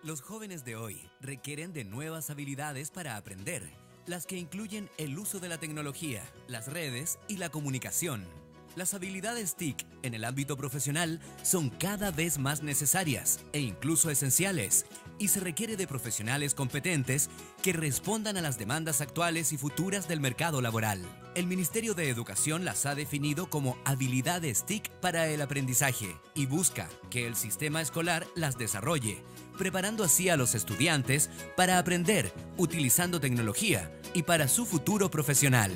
Los jóvenes de hoy requieren de nuevas habilidades para aprender, las que incluyen el uso de la tecnología, las redes y la comunicación. Las habilidades TIC en el ámbito profesional son cada vez más necesarias e incluso esenciales, y se requiere de profesionales competentes que respondan a las demandas actuales y futuras del mercado laboral. El Ministerio de Educación las ha definido como habilidades TIC para el aprendizaje y busca que el sistema escolar las desarrolle, preparando así a los estudiantes para aprender utilizando tecnología y para su futuro profesional.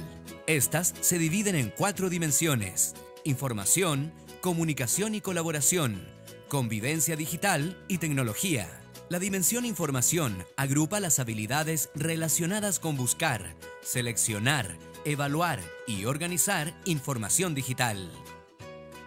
Estas se dividen en 4 dimensiones: información, comunicación y colaboración, convivencia digital y tecnología. La dimensión información agrupa las habilidades relacionadas con buscar, seleccionar, evaluar y organizar información digital.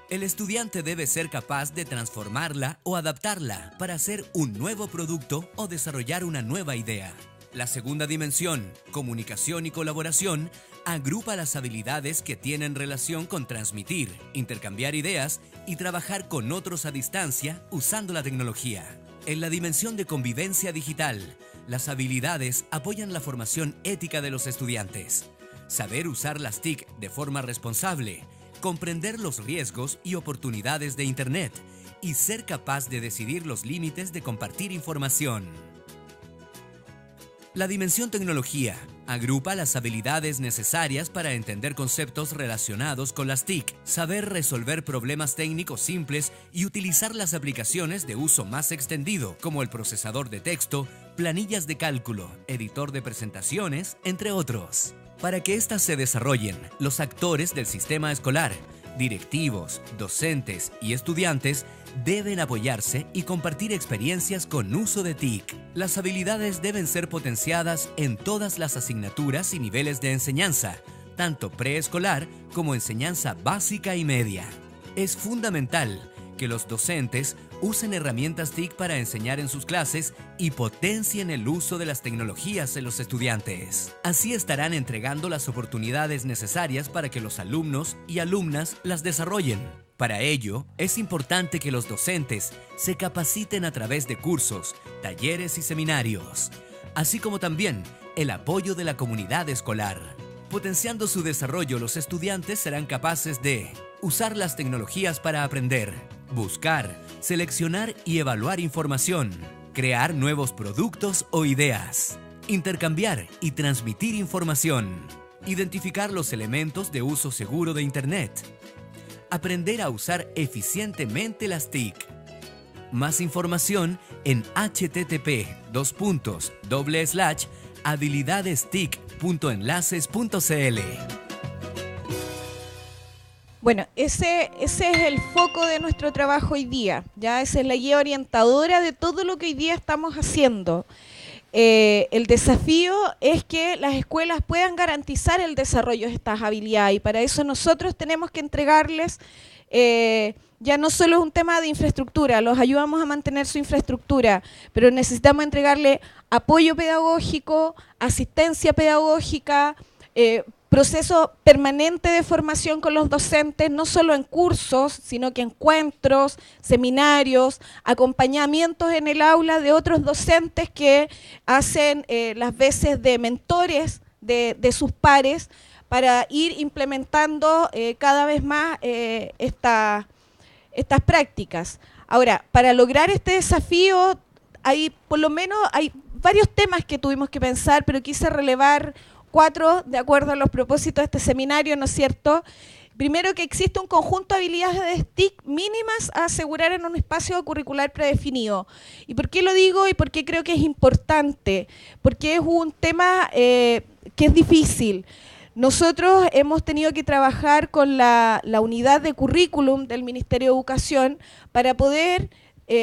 El estudiante debe ser capaz de transformarla o adaptarla para hacer un nuevo producto o desarrollar una nueva idea. La segunda dimensión, comunicación y colaboración, agrupa las habilidades que tienen relación con transmitir, intercambiar ideas y trabajar con otros a distancia usando la tecnología. En la dimensión de convivencia digital, las habilidades apoyan la formación ética de los estudiantes. Saber usar las TIC de forma responsable, comprender los riesgos y oportunidades de Internet y ser capaz de decidir los límites de compartir información. La dimensión tecnología agrupa las habilidades necesarias para entender conceptos relacionados con las TIC, saber resolver problemas técnicos simples y utilizar las aplicaciones de uso más extendido, como el procesador de texto, planillas de cálculo, editor de presentaciones, entre otros. Para que éstas se desarrollen, los actores del sistema escolar, directivos, docentes y estudiantes deben apoyarse y compartir experiencias con uso de TIC. Las habilidades deben ser potenciadas en todas las asignaturas y niveles de enseñanza, tanto preescolar como enseñanza básica y media. Es fundamental que los docentes usen herramientas TIC para enseñar en sus clases y potencien el uso de las tecnologías en los estudiantes. Así estarán entregando las oportunidades necesarias para que los alumnos y alumnas las desarrollen. Para ello, es importante que los docentes se capaciten a través de cursos, talleres y seminarios, así como también el apoyo de la comunidad escolar. Potenciando su desarrollo, los estudiantes serán capaces de usar las tecnologías para aprender, buscar, seleccionar y evaluar información, crear nuevos productos o ideas, intercambiar y transmitir información, identificar los elementos de uso seguro de Internet, aprender a usar eficientemente las TIC. Más información en http://habilidadestic.enlaces.cl. Bueno, ese es el foco de nuestro trabajo hoy día. Ya esa es la guía orientadora de todo lo que hoy día estamos haciendo. El desafío es que las escuelas puedan garantizar el desarrollo de estas habilidades y para eso nosotros tenemos que entregarles, ya no solo es un tema de infraestructura, los ayudamos a mantener su infraestructura, pero necesitamos entregarle apoyo pedagógico, asistencia pedagógica, proceso permanente de formación con los docentes, no solo en cursos, sino que encuentros, seminarios, acompañamientos en el aula de otros docentes que hacen las veces de mentores de sus pares para ir implementando cada vez más estas prácticas. Ahora, para lograr este desafío, por lo menos hay varios temas que tuvimos que pensar, pero quise relevar 4 de acuerdo a los propósitos de este seminario, ¿no es cierto? Primero, que existe un conjunto de habilidades TIC mínimas a asegurar en un espacio curricular predefinido. ¿Y por qué lo digo y por qué creo que es importante? Porque es un tema que es difícil. Nosotros hemos tenido que trabajar con la unidad de currículum del Ministerio de Educación para poder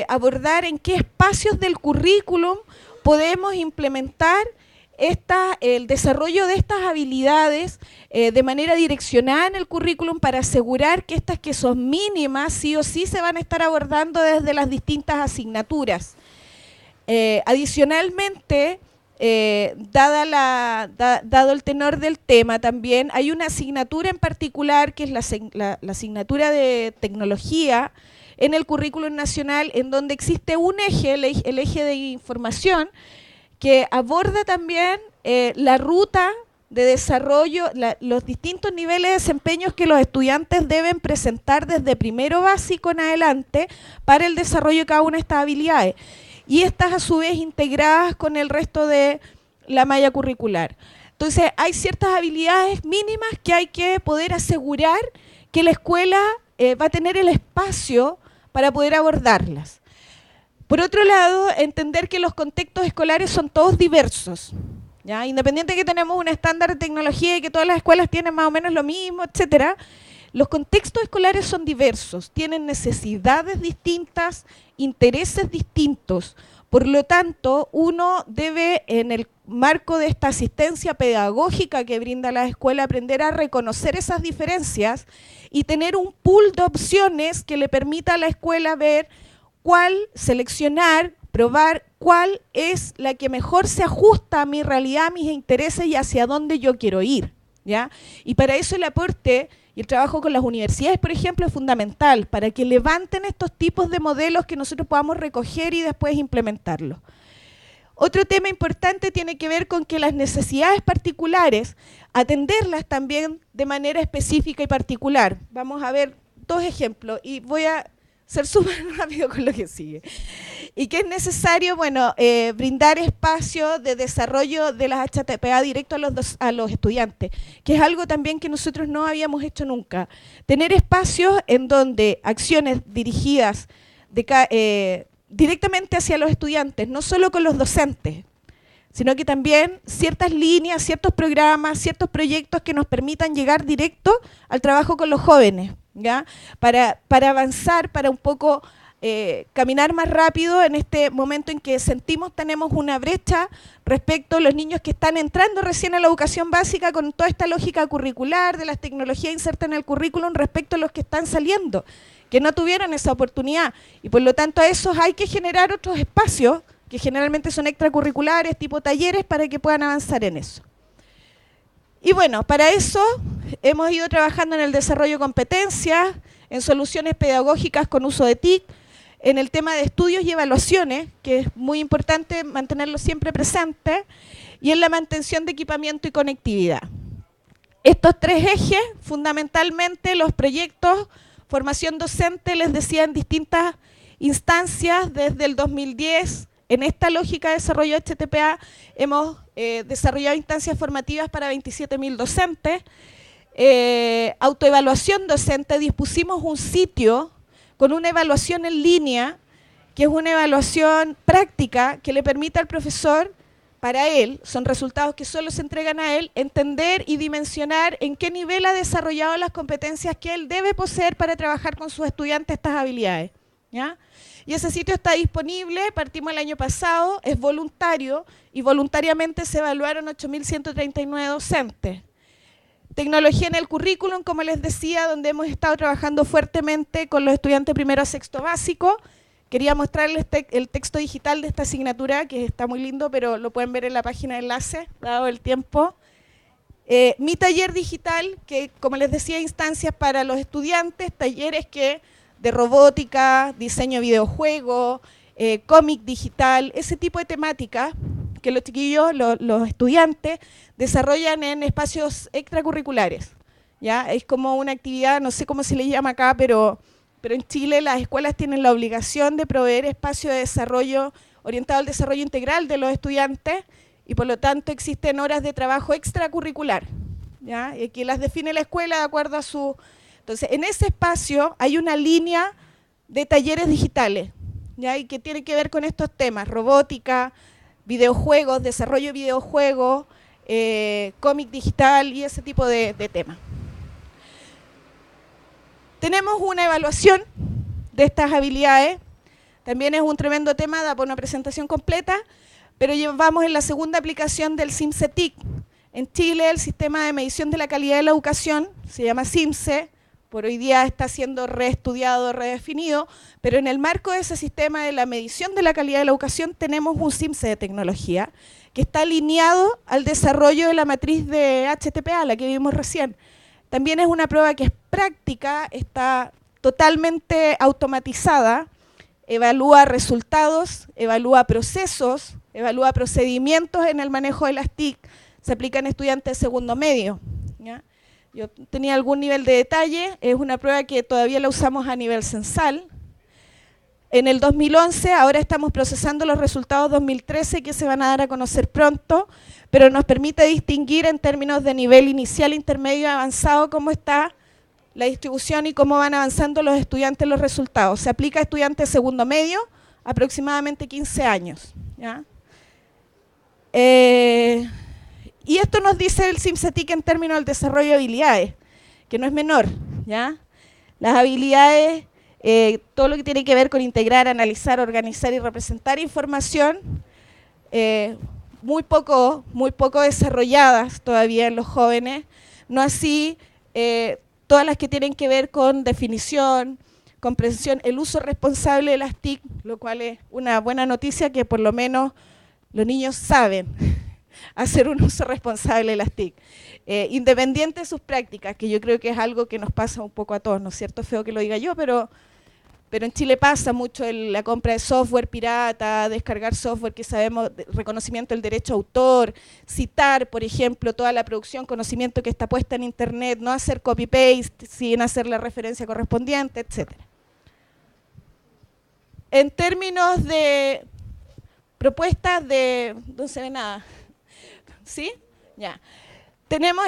abordar en qué espacios del currículum podemos implementar el desarrollo de estas habilidades de manera direccionada en el currículum para asegurar que estas que son mínimas sí o sí se van a estar abordando desde las distintas asignaturas. Adicionalmente, dado el tenor del tema también, hay una asignatura en particular que es la asignatura de tecnología en el currículum nacional, en donde existe un eje, el eje de información, que aborda también la ruta de desarrollo, los distintos niveles de desempeños que los estudiantes deben presentar desde primero básico en adelante para el desarrollo de cada una de estas habilidades. y estas a su vez integradas con el resto de la malla curricular. Entonces hay ciertas habilidades mínimas que hay que poder asegurar que la escuela va a tener el espacio para poder abordarlas. Por otro lado, entender que los contextos escolares son todos diversos, ¿ya? Independiente de que tenemos un estándar de tecnología y que todas las escuelas tienen más o menos lo mismo, etcétera, los contextos escolares son diversos, tienen necesidades distintas, intereses distintos. Por lo tanto, uno debe, en el marco de esta asistencia pedagógica que brinda la escuela, aprender a reconocer esas diferencias y tener un pool de opciones que le permita a la escuela ver cuál seleccionar, probar cuál es la que mejor se ajusta a mi realidad, a mis intereses y hacia dónde yo quiero ir, ¿ya? Y para eso el aporte y el trabajo con las universidades, por ejemplo, es fundamental, para que levanten estos tipos de modelos que nosotros podamos recoger y después implementarlos. Otro tema importante tiene que ver con que las necesidades particulares, atenderlas también de manera específica y particular. Vamos a ver 2 ejemplos y voy a ser súper rápido con lo que sigue. Y que es necesario, bueno, brindar espacio de desarrollo de las HTPA directo a los estudiantes, que es algo también que nosotros no habíamos hecho nunca. Tener espacios en donde acciones dirigidas directamente hacia los estudiantes, no solo con los docentes, sino que también ciertas líneas, ciertos programas, ciertos proyectos que nos permitan llegar directo al trabajo con los jóvenes, ¿ya? Para avanzar, para un poco caminar más rápido en este momento en que sentimos tenemos una brecha respecto a los niños que están entrando recién a la educación básica con toda esta lógica curricular de las tecnologías insertas en el currículum respecto a los que están saliendo, que no tuvieron esa oportunidad. Y por lo tanto a esos hay que generar otros espacios que generalmente son extracurriculares, tipo talleres, para que puedan avanzar en eso. Y bueno, para eso hemos ido trabajando en el desarrollo de competencias, en soluciones pedagógicas con uso de TIC, en el tema de estudios y evaluaciones, que es muy importante mantenerlo siempre presente, y en la mantención de equipamiento y conectividad. Estos 3 ejes, fundamentalmente los proyectos, formación docente, les decía, en distintas instancias desde el 2010. En esta lógica de desarrollo de HTPA hemos desarrollado instancias formativas para 27.000 docentes. Autoevaluación docente, dispusimos un sitio con una evaluación en línea, que es una evaluación práctica que le permite al profesor, para él, son resultados que solo se entregan a él, entender y dimensionar en qué nivel ha desarrollado las competencias que él debe poseer para trabajar con sus estudiantes estas habilidades, ¿ya? Y ese sitio está disponible, partimos el año pasado, es voluntario y voluntariamente se evaluaron 8.139 docentes. Tecnología en el currículum, como les decía, donde hemos estado trabajando fuertemente con los estudiantes primero a sexto básico. Quería mostrarles el texto digital de esta asignatura, que está muy lindo, pero lo pueden ver en la página de enlace, dado el tiempo. Mi taller digital, que como les decía, instancias para los estudiantes, talleres de robótica, diseño de videojuegos, cómic digital, ese tipo de temáticas que los chiquillos, los estudiantes, desarrollan en espacios extracurriculares, ¿ya? Es como una actividad, no sé cómo se le llama acá, pero en Chile las escuelas tienen la obligación de proveer espacio de desarrollo orientado al desarrollo integral de los estudiantes y por lo tanto existen horas de trabajo extracurricular, ¿ya? Y que las define la escuela de acuerdo a su... Entonces, en ese espacio hay una línea de talleres digitales, ¿ya? Y que tiene que ver con estos temas, robótica, videojuegos, desarrollo de videojuegos, cómic digital y ese tipo de temas. Tenemos una evaluación de estas habilidades, también es un tremendo tema, da para una presentación completa, pero llevamos en la segunda aplicación del CIMSE-TIC. En Chile el sistema de medición de la calidad de la educación se llama CIMSE, por hoy día está siendo reestudiado, redefinido, pero en el marco de ese sistema de la medición de la calidad de la educación tenemos un CIMSE de tecnología que está alineado al desarrollo de la matriz de HTPA, la que vimos recién. También es una prueba que es práctica, está totalmente automatizada, evalúa resultados, evalúa procesos, evalúa procedimientos en el manejo de las TIC, se aplica en estudiantes de segundo medio, ¿ya? Yo tenía algún nivel de detalle, es una prueba que todavía la usamos a nivel censal. en el 2011, ahora estamos procesando los resultados 2013 que se van a dar a conocer pronto, pero nos permite distinguir en términos de nivel inicial, intermedio y avanzado cómo está la distribución y cómo van avanzando los estudiantes los resultados. Se aplica a estudiantes de segundo medio, aproximadamente 15 años. ¿Ya? Y esto nos dice el CIMSETIC en términos del desarrollo de habilidades, que no es menor. ¿Ya? Las habilidades, todo lo que tiene que ver con integrar, analizar, organizar y representar información, muy poco desarrolladas todavía en los jóvenes, no así todas las que tienen que ver con definición, comprensión, el uso responsable de las TIC, lo cual es una buena noticia que por lo menos los niños saben hacer un uso responsable de las TIC, independiente de sus prácticas, que yo creo que es algo que nos pasa un poco a todos, ¿no es cierto? Feo que lo diga yo, pero en Chile pasa mucho la compra de software pirata, descargar software que sabemos, reconocimiento del derecho a autor, citar, por ejemplo, toda la producción, conocimiento que está puesta en internet, no hacer copy-paste sin hacer la referencia correspondiente, etc. En términos de propuestas de... no se ve nada. ¿Sí? Ya.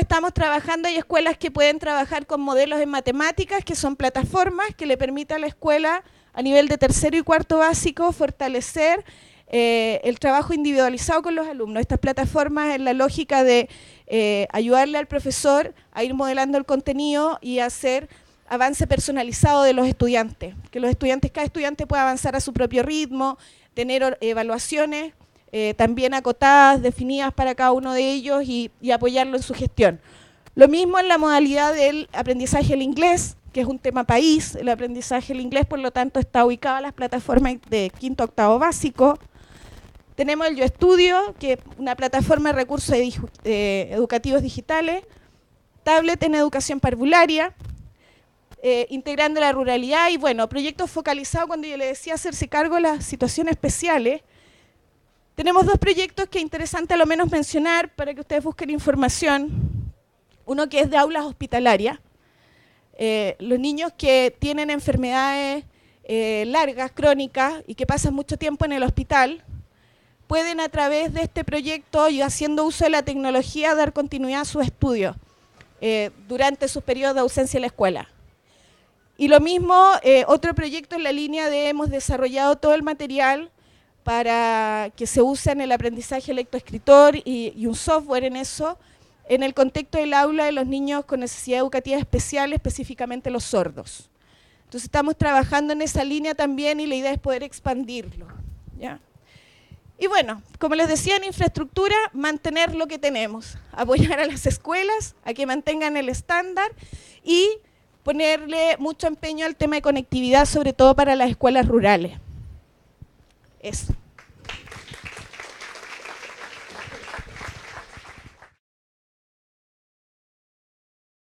Estamos trabajando, hay escuelas que pueden trabajar con modelos en matemáticas, que son plataformas que le permitan a la escuela, a nivel de tercero y cuarto básico, fortalecer el trabajo individualizado con los alumnos. Estas plataformas en la lógica de ayudarle al profesor a ir modelando el contenido y hacer avance personalizado de los estudiantes. Que los estudiantes, cada estudiante pueda avanzar a su propio ritmo, tener evaluaciones también acotadas, definidas para cada uno de ellos y apoyarlo en su gestión. Lo mismo en la modalidad del aprendizaje del inglés, que es un tema país. El aprendizaje del inglés, por lo tanto, está ubicado en las plataformas de quinto a octavo básico. Tenemos el Yo Estudio, que es una plataforma de recursos educativos digitales. Tablet en educación parvularia, integrando la ruralidad y, bueno, proyectos focalizados, cuando yo le decía hacerse cargo de las situaciones especiales. Tenemos dos proyectos que es interesante a lo menos mencionar para que ustedes busquen información. Uno que es de aulas hospitalarias. Los niños que tienen enfermedades largas, crónicas y que pasan mucho tiempo en el hospital, pueden a través de este proyecto y haciendo uso de la tecnología dar continuidad a sus estudios durante sus periodos de ausencia en la escuela. Y lo mismo, otro proyecto en la línea de hemos desarrollado todo el material para que se use en el aprendizaje lectoescritor y un software en eso, en el contexto del aula de los niños con necesidad educativa especial, específicamente los sordos. Entonces estamos trabajando en esa línea también y la idea es poder expandirlo. ¿Ya? Y bueno, como les decía, en infraestructura, mantener lo que tenemos, apoyar a las escuelas a que mantengan el estándar y ponerle mucho empeño al tema de conectividad, sobre todo para las escuelas rurales. Eso.